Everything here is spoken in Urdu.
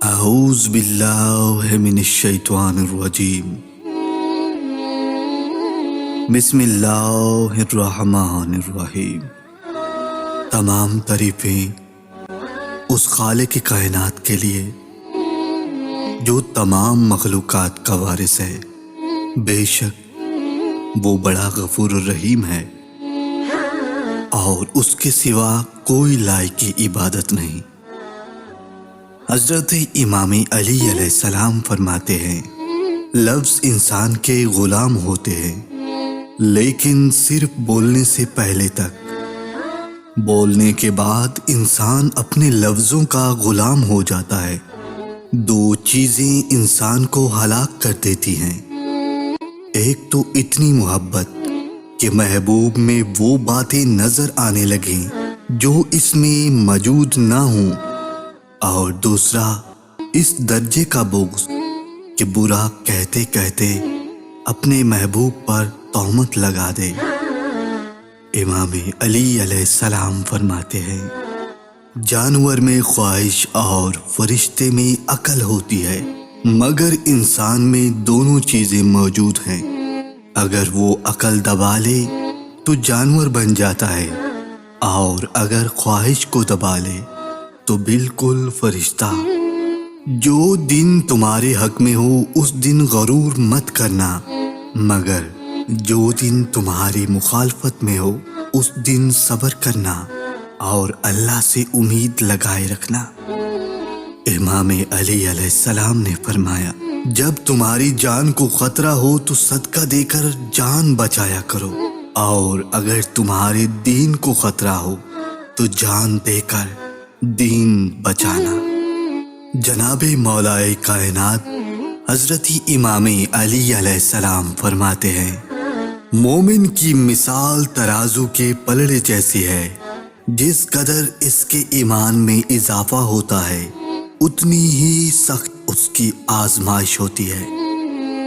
اعوذ باللہ من الشیطان الرجیم۔ بسم اللہ الرحمن الرحیم۔ تمام تعریفیں اس خالق کائنات کے لیے جو تمام مخلوقات کا وارث ہے۔ بے شک وہ بڑا غفور الرحیم ہے اور اس کے سوا کوئی لائق کی عبادت نہیں۔ حضرت امام علی علیہ السلام فرماتے ہیں، لفظ انسان کے غلام ہوتے ہیں لیکن صرف بولنے سے پہلے تک، بولنے کے بعد انسان اپنے لفظوں کا غلام ہو جاتا ہے۔ دو چیزیں انسان کو ہلاک کر دیتی ہیں، ایک تو اتنی محبت کہ محبوب میں وہ باتیں نظر آنے لگیں جو اس میں موجود نہ ہوں، اور دوسرا اس درجے کا بغض کہ برا کہتے کہتے اپنے محبوب پر تہمت لگا دے۔ امام علی علیہ السلام فرماتے ہیں، جانور میں خواہش اور فرشتے میں عقل ہوتی ہے، مگر انسان میں دونوں چیزیں موجود ہیں۔ اگر وہ عقل دبا لے تو جانور بن جاتا ہے، اور اگر خواہش کو دبا لے تو بالکل فرشتہ۔ جو دن تمہارے حق میں ہو اس دن غرور مت کرنا، مگر جو دن تمہاری مخالفت میں ہو اس دن صبر کرنا اور اللہ سے امید لگائے رکھنا۔ امام علی علیہ السلام نے فرمایا، جب تمہاری جان کو خطرہ ہو تو صدقہ دے کر جان بچایا کرو، اور اگر تمہارے دین کو خطرہ ہو تو جان دے کر دین بچانا۔ جناب مولا کائنات حضرت امام علی علیہ السلام فرماتے ہیں، مومن کی مثال ترازو کے پلڑے جیسی ہے، جس قدر اس کے ایمان میں اضافہ ہوتا ہے اتنی ہی سخت اس کی آزمائش ہوتی ہے۔